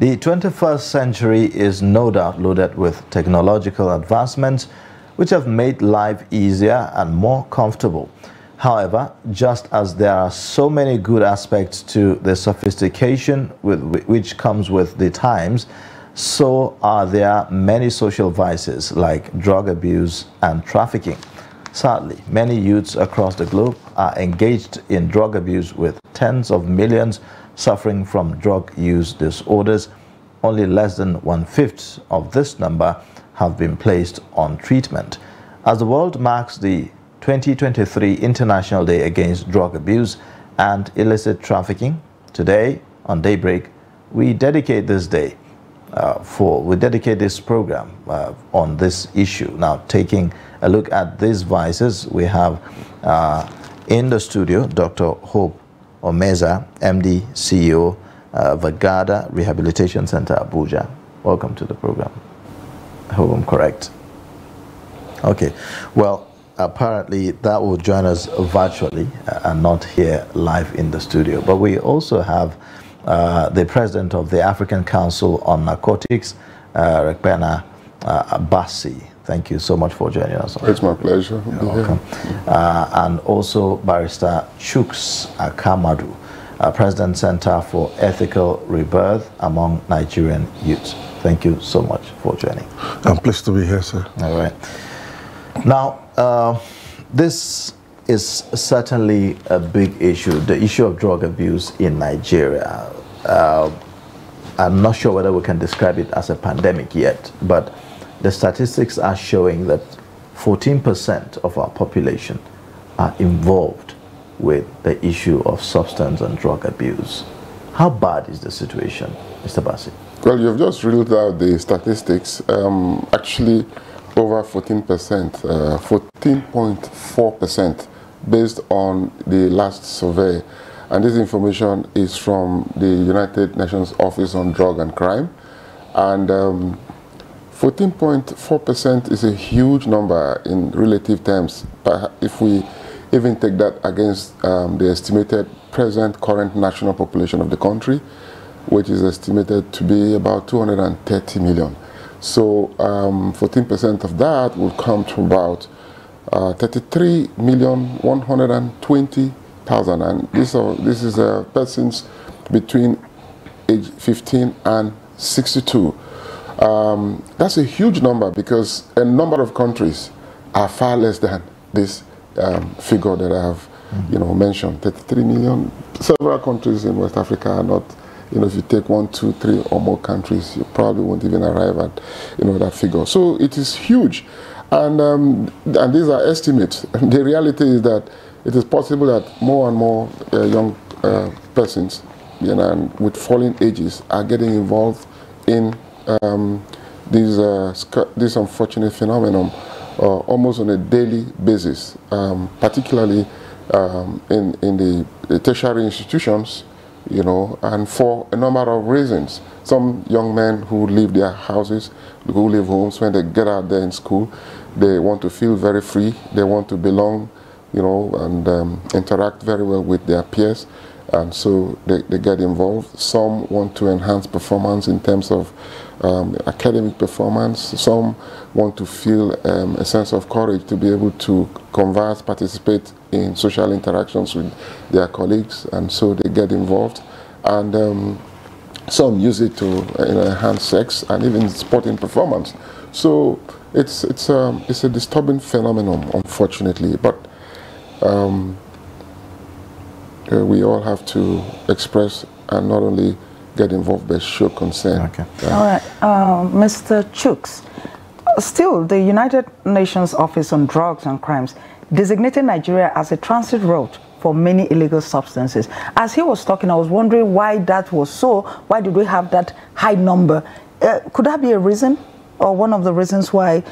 The 21st century is no doubt loaded with technological advancements which have made life easier and more comfortable. However, just as there are so many good aspects to the sophistication which comes with the times, so are there many social vices like drug abuse and trafficking. Sadly, many youths across the globe are engaged in drug abuse, with tens of millions suffering from drug use disorders. Only less than 1/5 of this number have been placed on treatment. As the world marks the 2023 International Day Against Drug Abuse and Illicit Trafficking, today on Daybreak, we dedicate this day we dedicate this program on this issue. Now, taking a look at these vices, we have in the studio Dr. Hope Omeza, MD, CEO, Vagada Rehabilitation Center, Abuja. Welcome to the program. I hope I'm correct. Okay, well, apparently that will join us virtually and not here live in the studio. But we also have the president of the African Council on Narcotics, Rekpena Abasi. Thank you so much for joining us. It's my pleasure. You're welcome. And also Barrister Chuks Akamadu, President Center for Ethical Rebirth among Nigerian Youths. Thank you so much for joining. I'm pleased to be here, sir. All right. Now, this is certainly a big issue, the issue of drug abuse in Nigeria. I'm not sure whether we can describe it as a pandemic yet, but the statistics are showing that 14% of our population are involved with the issue of substance and drug abuse. How bad is the situation, Mr. Bassi? Well, you've just reeled out the statistics. Actually, over 14%, 14.4% based on the last survey. And this information is from the United Nations Office on Drug and Crime. And 14.4% is a huge number in relative terms. But if we even take that against the estimated current national population of the country, which is estimated to be about 230 million. So 14% of that will come to about 33,120,000, and this is persons between age 15 and 62. That's a huge number, because a number of countries are far less than this figure that I have mentioned. 33 million. Several countries in West Africa are not. If you take 1, 2, 3 or more countries, you probably won't even arrive at that figure. So it is huge, and these are estimates. The reality is that it is possible that more and more young persons, with falling ages, are getting involved in this unfortunate phenomenon almost on a daily basis, particularly in the tertiary institutions. And for a number of reasons. Some young men who leave their houses, who leave homes, when they get out there in school, they want to feel very free. They want to belong, and interact very well with their peers. And so they get involved. Some want to enhance performance in terms of academic performance. Some want to feel a sense of courage to be able to converse, participate in social interactions with their colleagues, and so they get involved. And some use it to enhance sex and even sporting performance. So it's a disturbing phenomenon, unfortunately. But we all have to express and not only get involved but show concern. Okay. All right, Mr. Chuks. Still, the United Nations Office on Drugs and Crimes designated Nigeria as a transit route for many illegal substances. As he was talking, I was wondering why that was so. Why did we have that high number? Could that be a reason, or one of the reasons why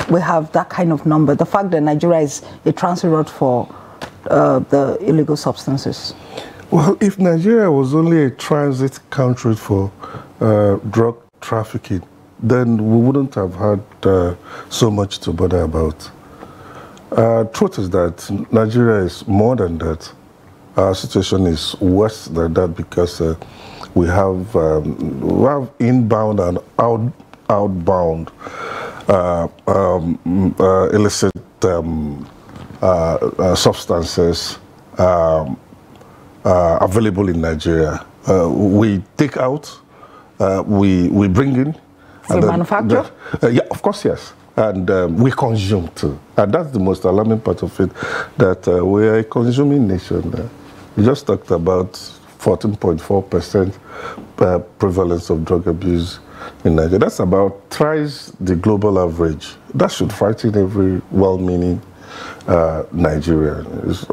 we have that kind of number? The fact that Nigeria is a transit route for the illegal substances. Well, if Nigeria was only a transit country for drug trafficking, then we wouldn't have had so much to bother about. Truth is that Nigeria is more than that. Our situation is worse than that, because we have inbound and outbound illicit substances available in Nigeria. We take out, we bring in. And manufacture? Yeah, of course, yes. And we consume too. And that's the most alarming part of it, that we are a consuming nation. We just talked about 14.4% prevalence of drug abuse in Nigeria. That's about thrice the global average. That should frighten every well-meaning Nigerian. It's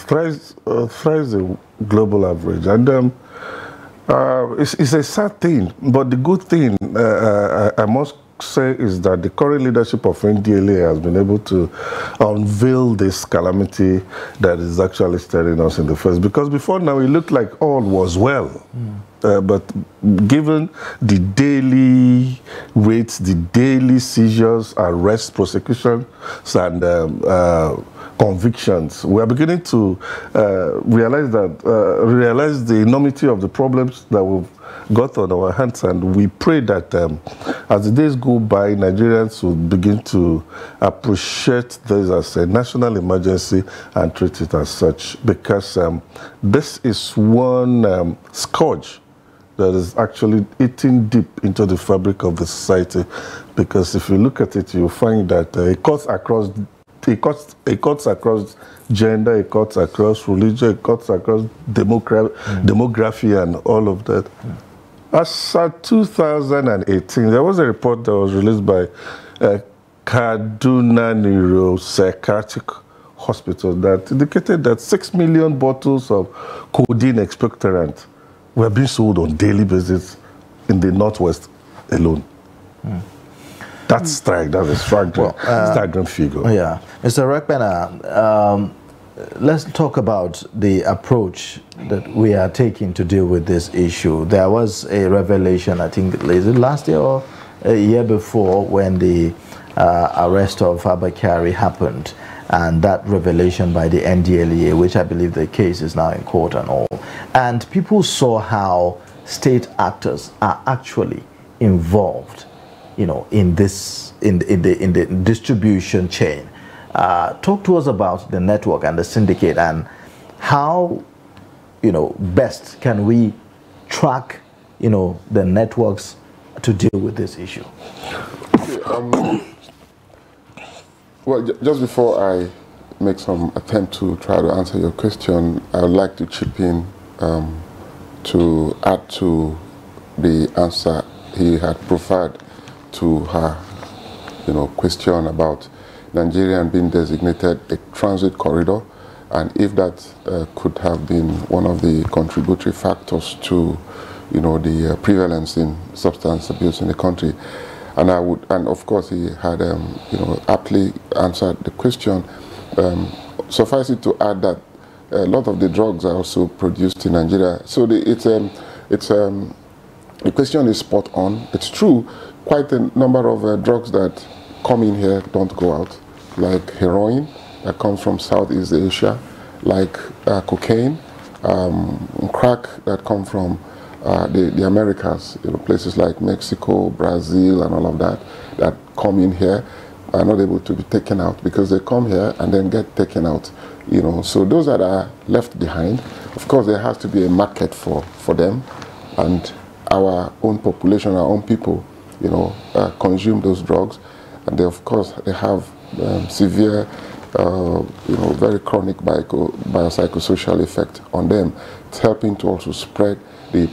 thrice the global average. And it's a sad thing, but the good thing, I must say, is that the current leadership of NDLA has been able to unveil this calamity that is actually staring us in the face. Because before now, it looked like all was well. But given the daily rates, the daily seizures, arrests, prosecutions, and convictions, we are beginning to realize the enormity of the problems that we've got on our hands, and we pray that as the days go by, Nigerians will begin to appreciate this as a national emergency and treat it as such, because this is one scourge that is actually eating deep into the fabric of the society. Because if you look at it, you'll find that it cuts across gender, it cuts across religion, it cuts across demography and all of that. As of 2018, there was a report that was released by Kaduna Neuropsychiatric Hospital that indicated that 6 million bottles of codeine expectorant were being sold on a daily basis in the Northwest alone. That's that's a staggering figure. Yeah. Mr. Rekpena, let's talk about the approach that we are taking to deal with this issue. There was a revelation, I think, is it last year or a year before, when the arrest of Abakari happened, and that revelation by the NDLEA, which I believe the case is now in court and all. And people saw how state actors are actually involved, you know, in this, in the distribution chain. Talk to us about the network and the syndicate, and how, you know, best can we track, you know, the networks to deal with this issue. Okay, well, just before I make some attempt to try to answer your question, I would like to chip in to add to the answer he had provided to her, you know, question about Nigeria being designated a transit corridor, and if that could have been one of the contributory factors to, you know, the prevalence in substance abuse in the country. And I would, and of course he had, you know, aptly answered the question. Suffice it to add that a lot of the drugs are also produced in Nigeria. So the question is spot on. It's true. Quite a number of drugs that come in here don't go out, like heroin that comes from Southeast Asia, like cocaine, crack that come from the Americas, you know, places like Mexico, Brazil, and all of that, that come in here are not able to be taken out because they come here and then get taken out, you know. So those that are left behind, of course, there has to be a market for them, and our own population, our own people, you know, consume those drugs, and they, of course, they have severe, you know, very chronic biopsychosocial effect on them. It's helping to also spread the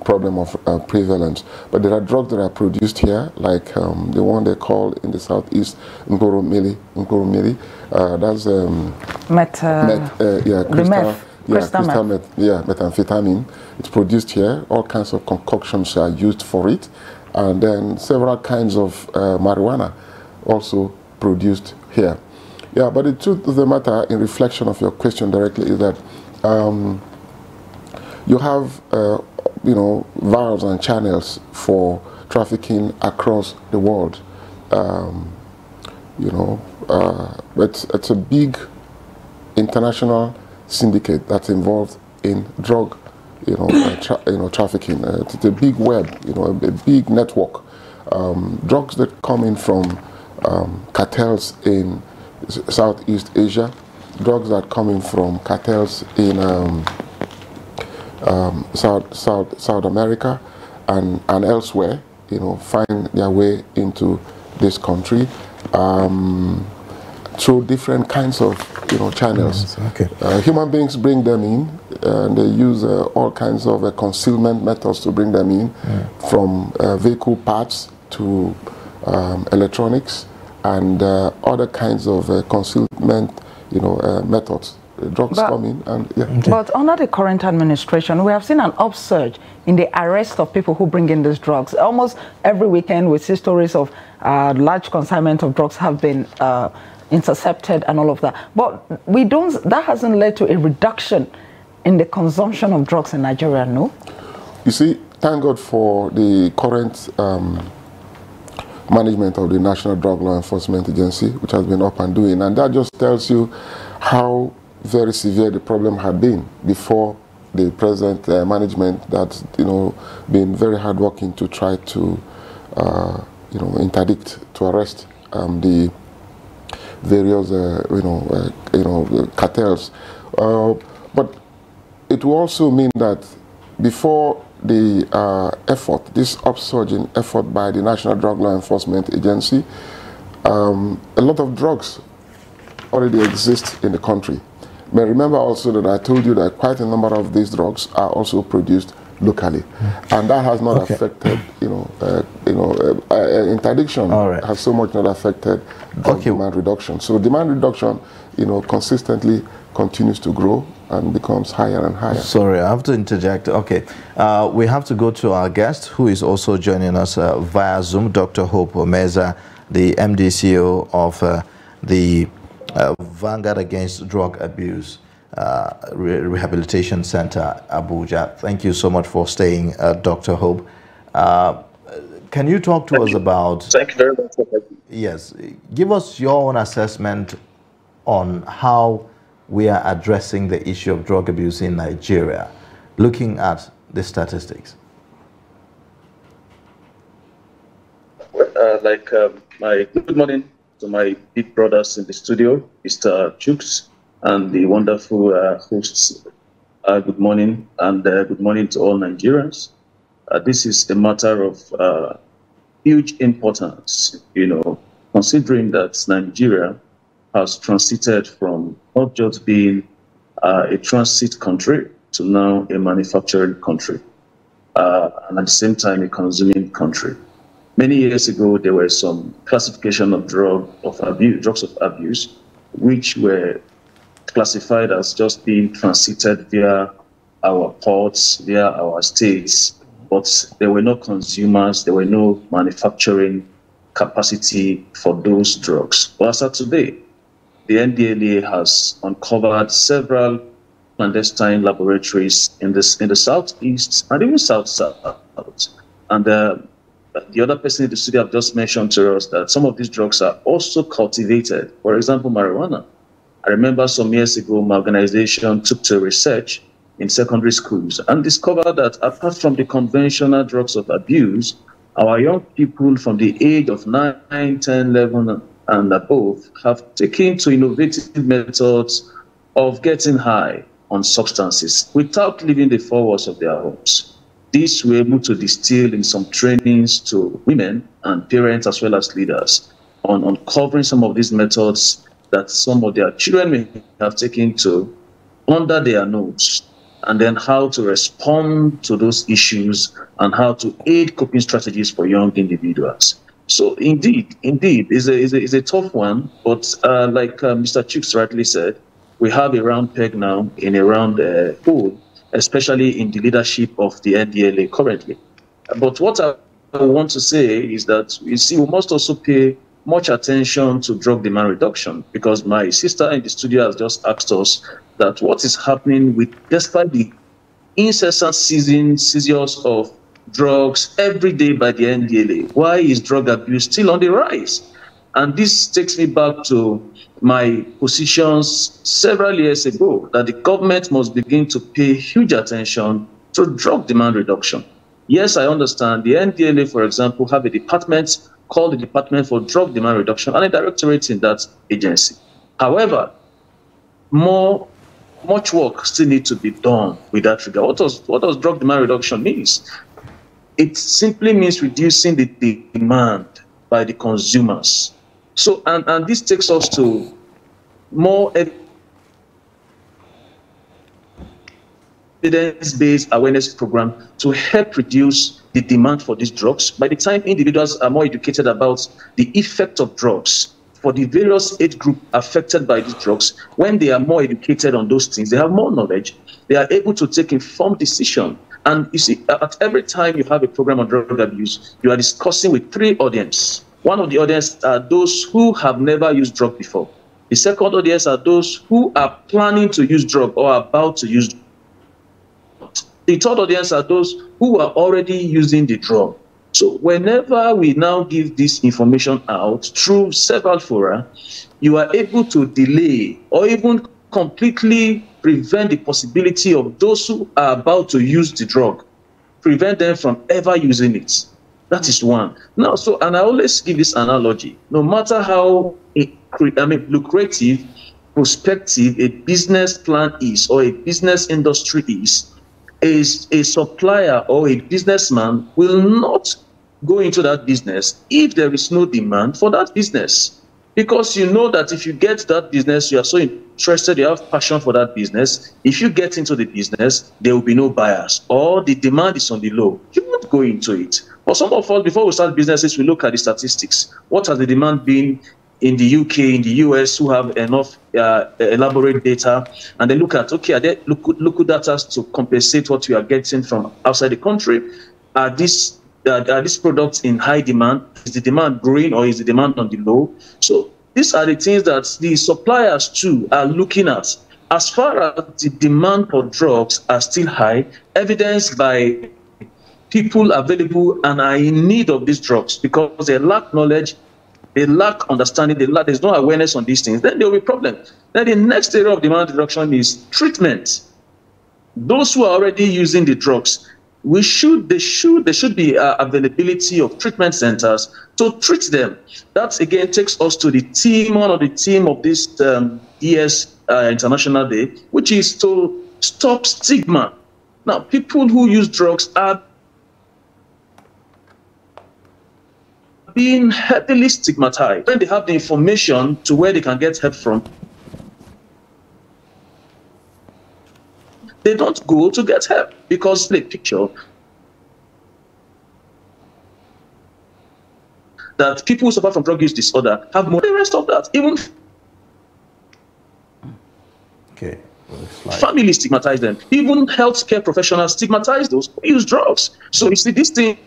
problem of prevalence. But there are drugs that are produced here, like the one they call in the southeast Ngoromili. That's methamphetamine. It's produced here. All kinds of concoctions are used for it, and then several kinds of marijuana also produced here. Yeah, but the truth of the matter, in reflection of your question directly, is that you have, you know, valves and channels for trafficking across the world. You know, it's a big international syndicate that's involved in drug trafficking. It's a big web, a big network. Drugs that come in from cartels in Southeast Asia, drugs that come in from cartels in South America and elsewhere, find their way into this country through different kinds of channels. Okay. Human beings bring them in, and they use all kinds of concealment methods to bring them in, from vehicle parts to electronics and other kinds of concealment methods. Drugs come in and But under the current administration, we have seen an upsurge in the arrest of people who bring in these drugs. Almost every weekend we see stories of large consignment of drugs have been intercepted and all of that. But that hasn't led to a reduction in the consumption of drugs in Nigeria, no? You see, thank God for the current management of the National Drug Law Enforcement Agency, which has been up and doing, and that just tells you how very severe the problem had been before the present management that's been very hardworking to try to interdict, to arrest the various cartels. But it will also mean that before the this upsurging effort by the National Drug Law Enforcement Agency, a lot of drugs already exist in the country. But remember also that I told you that quite a number of these drugs are also produced locally, and that has not affected, interdiction has so much not affected drug demand reduction. So demand reduction, consistently continues to grow and becomes higher and higher. Sorry, I have to interject. Okay, we have to go to our guest, who is also joining us via Zoom, Dr. Hope Omeza, the MD/CEO of the Vanguard Against Drug Abuse Rehabilitation Center, Abuja. Thank you so much for staying, Dr. Hope. Can you talk to us about... Thank you very much for having me. Yes. Give us your own assessment on how we are addressing the issue of drug abuse in Nigeria, looking at the statistics. Good morning to my big brothers in the studio, Mr. Chooks, and the wonderful hosts. Good morning, and good morning to all Nigerians. This is a matter of huge importance, considering that Nigeria has transited from not just being a transit country to now a manufacturing country, and at the same time a consuming country. Many years ago, there were some classification of drugs of abuse, which were classified as just being transited via our ports, via our states, but there were no consumers, there were no manufacturing capacity for those drugs. But as of today, the NDLA has uncovered several clandestine laboratories in the southeast and even south. And the other person in the studio have just mentioned to us that some of these drugs are also cultivated. For example, marijuana. I remember some years ago, my organization took to research in secondary schools and discovered that apart from the conventional drugs of abuse, our young people from the age of 9, 10, 11 and above have taken to innovative methods of getting high on substances without leaving the four walls of their homes. These were able to distill in some trainings to women and parents as well as leaders on uncovering some of these methods that some of their children may have taken to under their nose, and then how to respond to those issues and how to aid coping strategies for young individuals. So indeed, is a tough one, but like Mr. Chooks rightly said, we have a round peg now in a round hole, especially in the leadership of the NDLA currently. But what I want to say is that, you see, we must also pay much attention to drug demand reduction, because my sister in the studio has just asked us that what is happening with, despite the incessant seizures of drugs every day by the NDLA, why is drug abuse still on the rise? And this takes me back to my positions several years ago, that the government must begin to pay huge attention So drug demand reduction. Yes, I understand. The NDLA, for example, have a department called the Department for Drug Demand Reduction and a directorate in that agency. However, much work still needs to be done with that regard. What does drug demand reduction mean? It simply means reducing the demand by the consumers. So, and this takes us to more evidence-based awareness program to help reduce the demand for these drugs. By the time individuals are more educated about the effect of drugs for the various age group affected by these drugs, when they are more educated on those things, they have more knowledge, they are able to take informed decision. And you see, at every time you have a program on drug abuse, you are discussing with three audiences. One of the audience are those who have never used drug before. The second audience are those who are planning to use drug or about to use drug. The third audience are those who are already using the drug. So whenever we now give this information out through several fora, you are able to delay or even completely prevent the possibility of those who are about to use the drug, prevent them from ever using it. That is one. Now, and I always give this analogy, no matter how lucrative, prospective a business plan is or a business industry is a supplier or a businessman will not go into that business if there is no demand for that business. Because you know that if you get that business, you are so interested, you have passion for that business. If you get into the business, there will be no buyers or the demand is on the low. You won't go into it. For some of us, before we start businesses, we look at the statistics. What has the demand been in the UK, in the US, who have enough elaborate data, and they look at, okay, are there local data to compensate what we are getting from outside the country? Are these products in high demand? Is the demand growing or is the demand on the low? So these are the things that the suppliers too are looking at. As far as the demand for drugs are still high, evidenced by people available and are in need of these drugs because they lack knowledge, they lack understanding, there's no awareness on these things, then there will be problems. Then the next area of demand reduction is treatment. Those who are already using the drugs, there should be availability of treatment centers to treat them. That again takes us to one of the theme of this year's International Day, which is to stop stigma. Now, people who use drugs are being heavily stigmatized. When they have the information to where they can get help from, they don't go to get help because the picture that people who suffer from drug use disorder have more than the rest of that. Even family stigmatize them. Even healthcare professionals stigmatize those who use drugs. So you see, this thing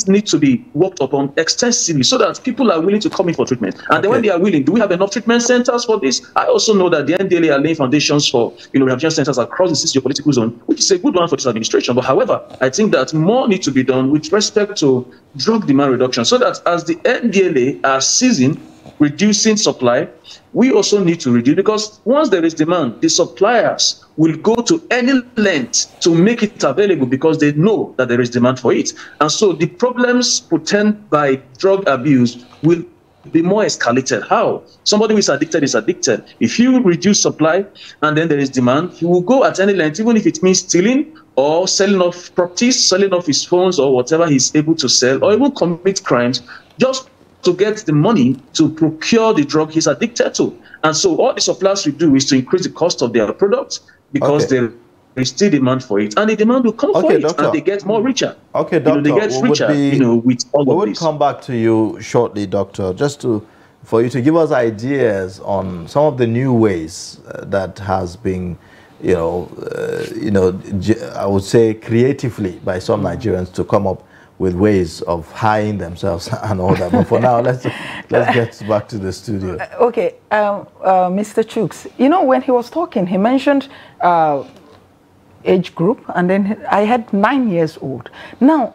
need to be worked upon extensively so that people are willing to come in for treatment. And then when they are willing, do we have enough treatment centers for this? I also know that the NDLA are laying foundations for rehabilitation centers across the socio-political zone, which is a good one for this administration. But however, I think that more needs to be done with respect to drug demand reduction so that as the NDLA are seizing, reducing supply, we also need to reduce, because once there is demand, the suppliers will go to any length to make it available because they know that there is demand for it. And so the problems portended by drug abuse will be more escalated. How? Somebody who is addicted is addicted. If you reduce supply and then there is demand, he will go at any length, even if it means stealing or selling off properties, selling off his phones or whatever he's able to sell, or even commit crimes just to get the money to procure the drug he's addicted to. And so all the suppliers will do is to increase the cost of their products because there is still demand for it. And the demand will come for it, Doctor. and they get more richer. Okay, Doctor. They get richer, with all of this. We will come back to you shortly, Doctor, just for you to give us ideas on some of the new ways that has been, I would say creatively by some Nigerians to come up with ways of hiding themselves and all that. But for now, let's get back to the studio. Okay, Mr. Chooks, when he was talking, he mentioned age group, and then I had 9 years old. Now,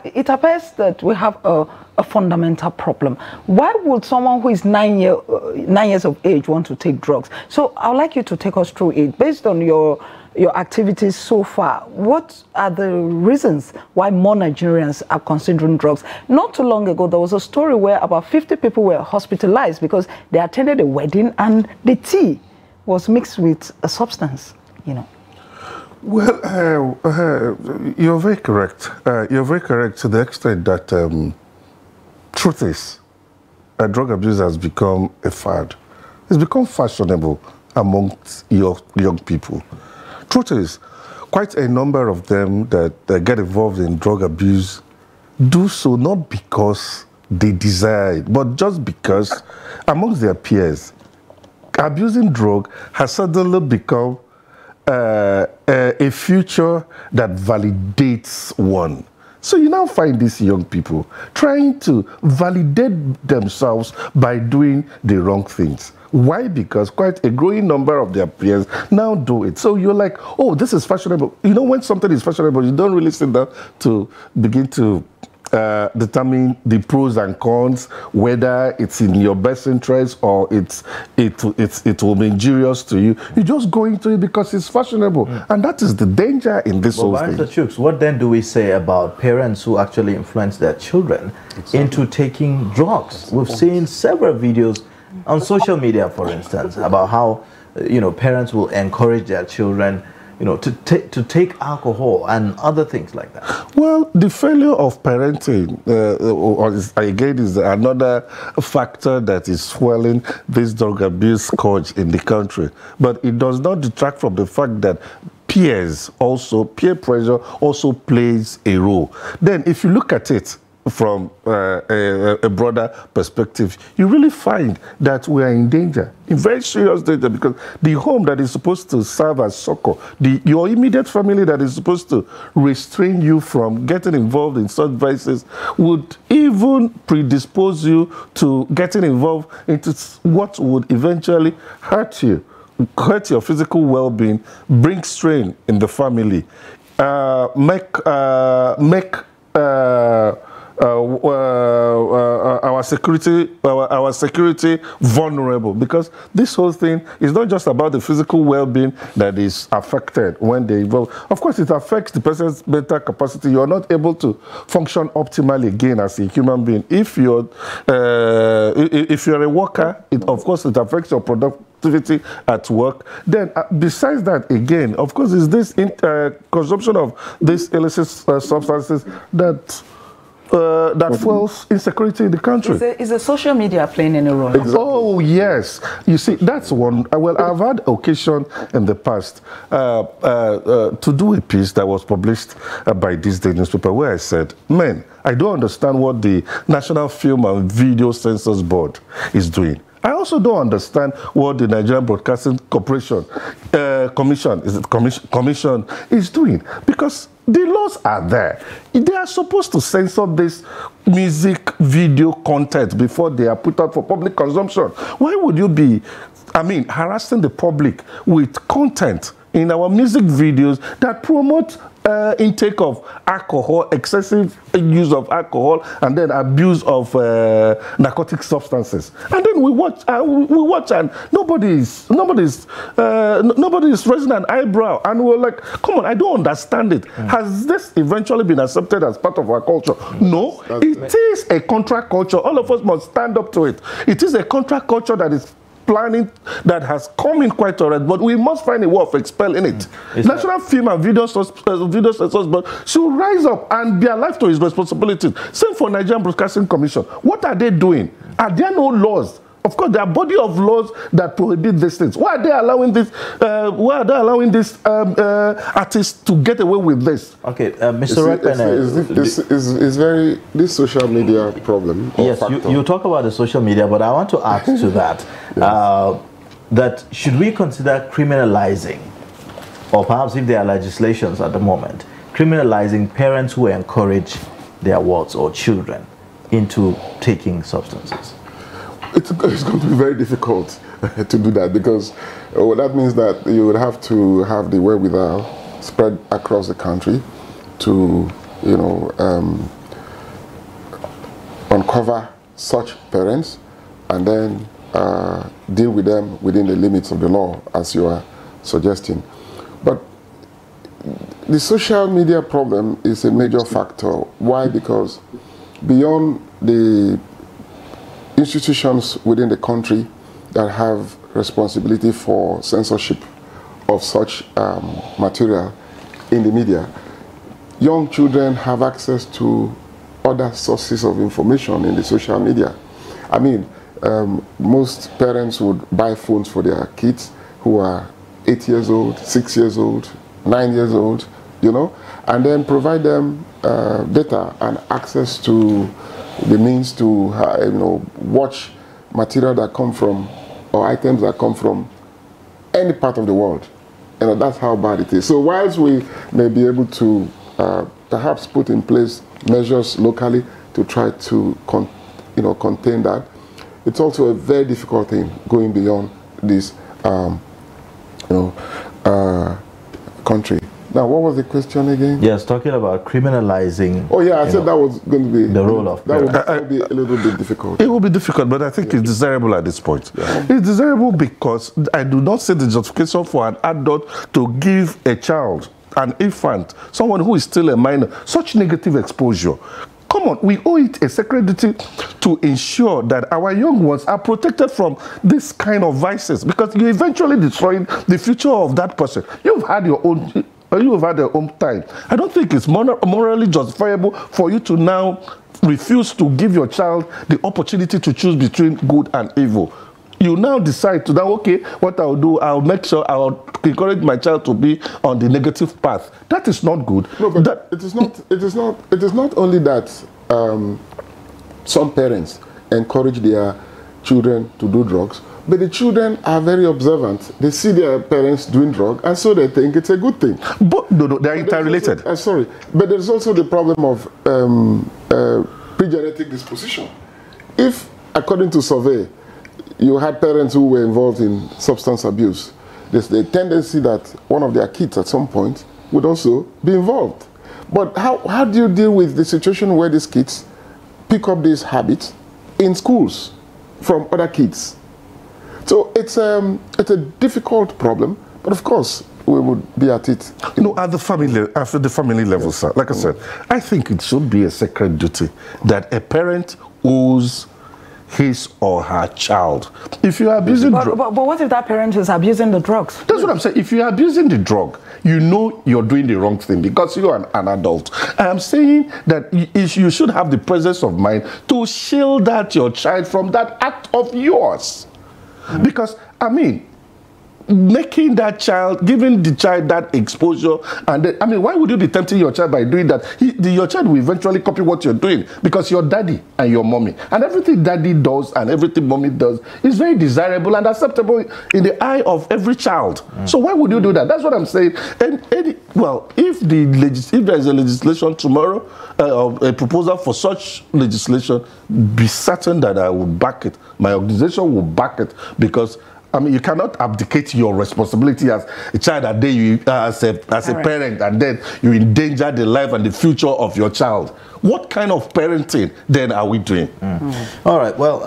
it appears that we have a fundamental problem. Why would someone who is 9 years of age want to take drugs? So I would like you to take us through it. Based on your activities so far, what are the reasons why more Nigerians are considering drugs? Not too long ago, there was a story where about 50 people were hospitalized because they attended a wedding and the tea was mixed with a substance, you know. Well, you're very correct. You're very correct to the extent that truth is, drug abuse has become a fad. It's become fashionable amongst young people. Truth is, quite a number of them that get involved in drug abuse do so not because they desire it, but just because amongst their peers, abusing drug has suddenly become a future that validates one. So you now find these young people trying to validate themselves by doing the wrong things. Why? Because quite a growing number of their peers now do it. So you're like, oh, this is fashionable. You know, when something is fashionable, you don't really sit down to begin to determine the pros and cons, whether it's in your best interest or it will be injurious to you. You just go into it because it's fashionable. And that is the danger in this whole thing. Mr. Chooks, what then do we say about parents who actually influence their children into taking drugs? We've seen several videos on social media, for instance, about how parents will encourage their children to take alcohol and other things like that. Well, the failure of parenting, again, is another factor that is fueling this drug abuse scourge in the country. But it does not detract from the fact that peer pressure also plays a role. Then, if you look at it from a broader perspective, you really find that we are in danger, in very serious danger, because the home that is supposed to serve as succor, your immediate family that is supposed to restrain you from getting involved in such vices, would even predispose you to getting involved into what would eventually hurt you, hurt your physical well-being, bring strain in the family, make our security vulnerable, because this whole thing is not just about the physical well-being that is affected when they involve. Of course, it affects the person's mental capacity. You are not able to function optimally again as a human being. If you're a worker, of course it affects your productivity at work. Then besides that, again, of course, is this consumption of these illicit substances that fuels insecurity in the country. Is the social media playing any role? Exactly. Oh, yes. You see, that's one. Well, I've had occasion in the past to do a piece that was published by this day newspaper where I said, man, I don't understand what the National Film and Video Censors Board is doing. I also don't understand what the Nigerian Broadcasting Corporation Commission is doing, because the laws are there. They are supposed to censor this music video content before they are put out for public consumption. Why would you be, harassing the public with content in our music videos that promote intake of alcohol, excessive use of alcohol, and then abuse of narcotic substances? And then we watch and nobody's raising an eyebrow, and we're like, come on, I don't understand it. Has this eventually been accepted as part of our culture? No, it is a contra culture. All of us must stand up to it. It is a contra culture that is planning, that has come in quite alright, but we must find a way of expelling it. National Film and Video Censors Board should rise up and be alive to its responsibilities. Same for Nigerian Broadcasting Commission. What are they doing? Are there no laws? Of course, there are body of laws that prohibit these things. Why are they allowing this? Why are they allowing this artists to get away with this? Okay, Mr. Redpen, this social media problem. Yes, you talk about the social media, but I want to add to that. Yes. That should we consider criminalizing, or perhaps if there are legislations at the moment, criminalizing parents who encourage their wards or children into taking substances? It's going to be very difficult to do that, because that means that you would have to have the wherewithal spread across the country to, you know, uncover such parents and then deal with them within the limits of the law, as you are suggesting. But the social media problem is a major factor. Why? Because beyond the institutions within the country that have responsibility for censorship of such material in the media, young children have access to other sources of information in the social media. I mean, most parents would buy phones for their kids who are 8 years old, 6 years old, 9 years old, you know, and then provide them data and access to the means to, you know, watch material that come from, or items that come from any part of the world. You know, that's how bad it is. So whilst we may be able to perhaps put in place measures locally to try to contain that, it's also a very difficult thing going beyond this country. Now, what was the question again? Yes, talking about criminalizing. Oh yeah, I said that was going to be the role of that would be a little bit difficult. It will be difficult, but I think it's desirable at this point. Yeah. It's desirable because I do not see the justification for an adult to give a child, an infant, someone who is still a minor, such negative exposure. Come on, we owe it a sacred duty to ensure that our young ones are protected from this kind of vices, because you're eventually destroying the future of that person. You've had your own time. I don't think it's morally justifiable for you to now refuse to give your child the opportunity to choose between good and evil. You now decide to okay, what I'll do, I'll make sure I'll encourage my child to be on the negative path. That is not good. No, but it is not only that some parents encourage their children to do drugs, but the children are very observant. They see their parents doing drugs, and so they think it's a good thing. But no, they're interrelated. Sorry, but there's also the problem of pre-genetic disposition. If, according to survey, you had parents who were involved in substance abuse, there's the tendency that one of their kids at some point would also be involved. But how do you deal with the situation where these kids pick up these habits in schools from other kids? So it's a difficult problem, but of course we would be at it. At the family level, sir. Like I said, I think it should be a sacred duty that a parent owes his or her child. If you are abusing drugs... But what if that parent is abusing the drugs? That's what I'm saying. If you are abusing the drug, you know you're doing the wrong thing because you are an adult. I am saying that you should have the presence of mind to shield that your child from that act of yours. Because, I mean, making that child, giving the child that exposure, and then, I mean, why would you be tempting your child by doing that? Your child will eventually copy what you're doing because your daddy and your mommy, and everything daddy does and everything mommy does is very desirable and acceptable in the eye of every child. So why would you do that? That's what I'm saying. Well, if there is a legislation tomorrow, a proposal for such legislation, be certain that I will back it. My organization will back it, because I mean, you cannot abdicate your responsibility as a child that day you as a parent, and then you endanger the life and the future of your child. What kind of parenting then are we doing? All right. Well,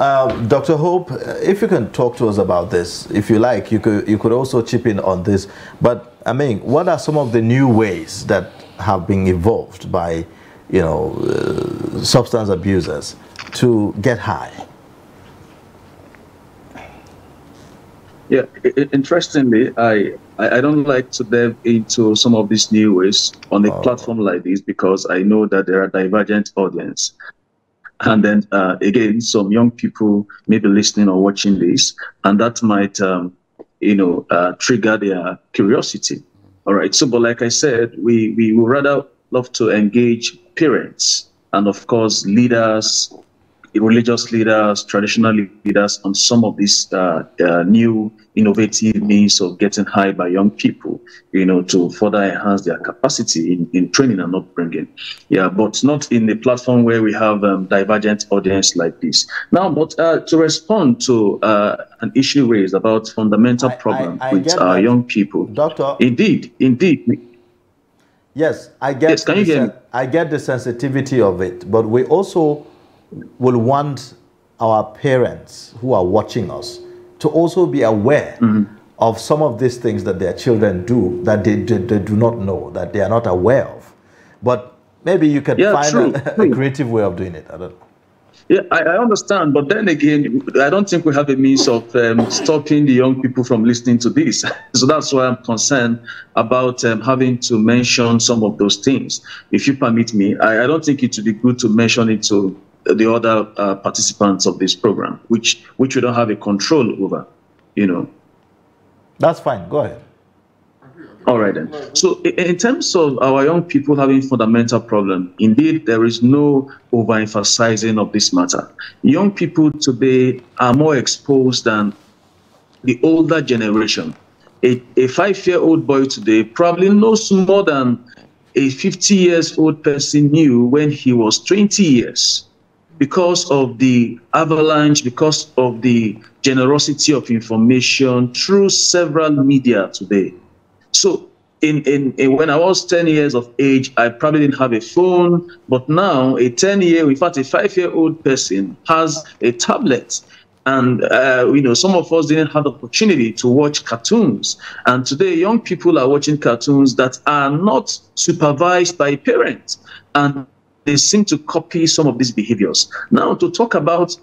Dr. Hope, if you can talk to us about this, if you like, you could also chip in on this. But I mean, what are some of the new ways that have been evolved by, substance abusers to get high? Yeah, interestingly, I don't like to delve into some of these new ways on a platform like this, because I know that there are divergent audience. And then again, some young people may be listening or watching this, and that might, trigger their curiosity. All right. So, but like I said, we would rather love to engage parents and, of course, leaders, religious leaders, traditional leaders on some of these new innovative means of getting high by young people, to further enhance their capacity in training and upbringing. Yeah, but not in a platform where we have divergent audience like this. Now, but to respond to an issue raised about fundamental problem with young people. Doctor? Indeed. Yes, I get. Yes, can you hear me? I get the sensitivity of it, but we also will want our parents who are watching us to also be aware of some of these things that their children do that they do not know, that they are not aware of. But maybe you can find a creative way of doing it. I don't know. Yeah, I understand, but then again, I don't think we have a means of stopping the young people from listening to this. So that's why I'm concerned about having to mention some of those things. If you permit me, I don't think it would be good to mention it to the other participants of this program, which we don't have a control over, you know. That's fine. Go ahead. All right, then. So in terms of our young people having fundamental problem, indeed, there is no overemphasizing of this matter. Young people today are more exposed than the older generation. A 5-year-old boy today probably knows more than a 50-year-old person knew when he was 20 years because of the avalanche, because of the generosity of information through several media today. So when I was 10 years of age, I probably didn't have a phone, but now a 10-year, in fact, a 5-year-old person has a tablet. And, you know, some of us didn't have the opportunity to watch cartoons. And today, young people are watching cartoons that are not supervised by parents. And they seem to copy some of these behaviors. Now, to talk about,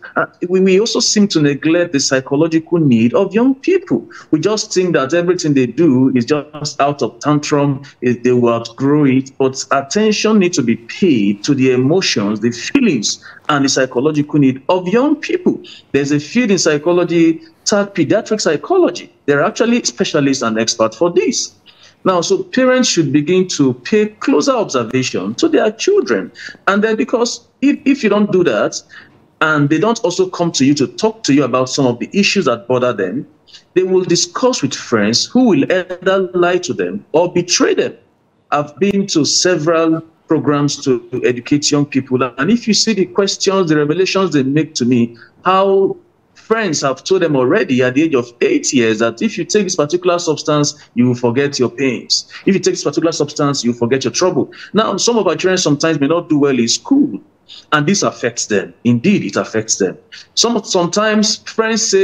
we also seem to neglect the psychological need of young people. We just think that everything they do is just out of tantrum, they will outgrow it, but attention needs to be paid to the emotions, the feelings, and the psychological need of young people. There's a field in psychology, pediatric psychology. They're actually specialists and experts for this. Now, so parents should begin to pay closer observation to their children. And then because if you don't do that, and they don't also come to you to talk to you about some of the issues that bother them, they will discuss with friends who will either lie to them or betray them. I've been to several programs to educate young people. And if you see the questions, the revelations they make to me, how friends have told them already at the age of 8 years that if you take this particular substance, you will forget your pains. If you take this particular substance, you forget your trouble. Now, some of our children sometimes may not do well in school, and this affects them. Indeed, it affects them. Sometimes friends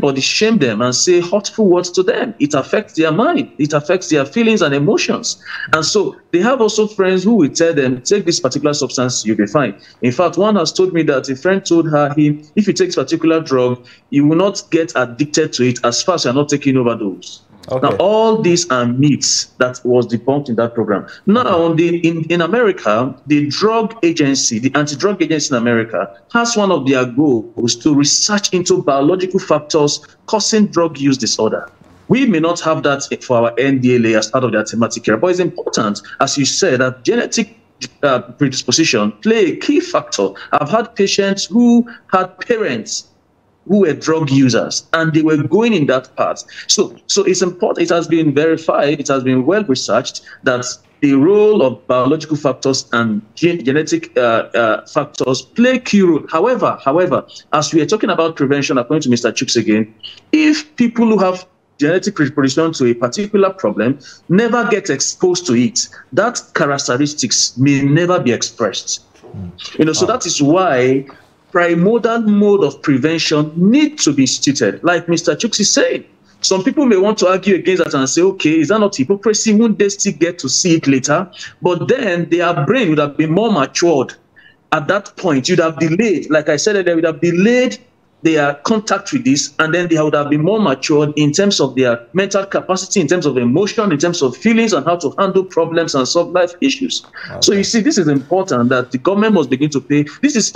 body shame them and say hurtful words to them. It affects their mind. It affects their feelings and emotions. And so they have also friends who will tell them, take this particular substance, you'll be fine. In fact, one has told me that a friend told him, if you take this particular drug, you will not get addicted to it as far as you're not taking overdose. Okay. Now, all these are myths that was debunked in that program. Now, in America, the drug agency, the anti-drug agency in America, has one of their goals to research into biological factors causing drug use disorder. We may not have that for our NDLA as part of their thematic area, but it's important, as you said, that genetic predisposition play a key factor. I've had patients who had parents who were drug users, and they were going in that path. So it's important. It has been verified. It has been well researched that the role of biological factors and genetic factors play a key role. However, as we are talking about prevention, according to Mr. Chooks again, if people who have genetic predisposition to a particular problem never get exposed to it, that characteristics may never be expressed. You know, so that is why primordial mode of prevention need to be instituted, like Mr. Chooks is saying. Some people may want to argue against that and say, okay, is that not hypocrisy? Won't they still get to see it later? But then their brain would have been more matured at that point. You'd have delayed, like I said earlier, would have delayed their contact with this, and then they would have been more matured in terms of their mental capacity, in terms of emotion, in terms of feelings, and how to handle problems and solve life issues. Okay. So you see, this is important that the government must begin to pay. This is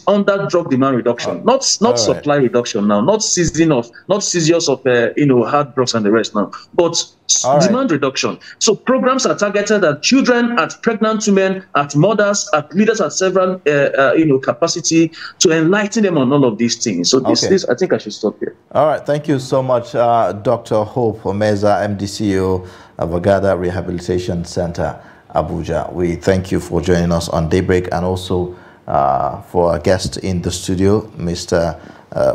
under drug demand reduction, not supply reduction now, not seizures of hard drugs and the rest now, but demand reduction. So programs are targeted at children, at pregnant women, at mothers, at leaders at several capacity to enlighten them on all of these things. So this I think I should stop here. All right, thank you so much, Dr. Hope Omeza, MDCO of Agada Rehabilitation Center, Abuja. We thank you for joining us on Daybreak, and also for our guest in the studio, Mr.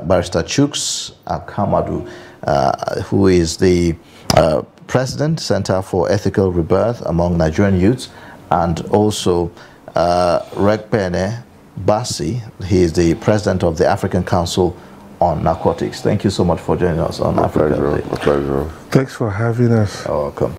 Barrister Chooks Akamadu, who is the President, Center for Ethical Rebirth among Nigerian Youths, and also Rekpene Bassi. He is the President of the African Council on Narcotics. Thank you so much for joining us on Africa Day. My pleasure. Thanks for having us. You're welcome.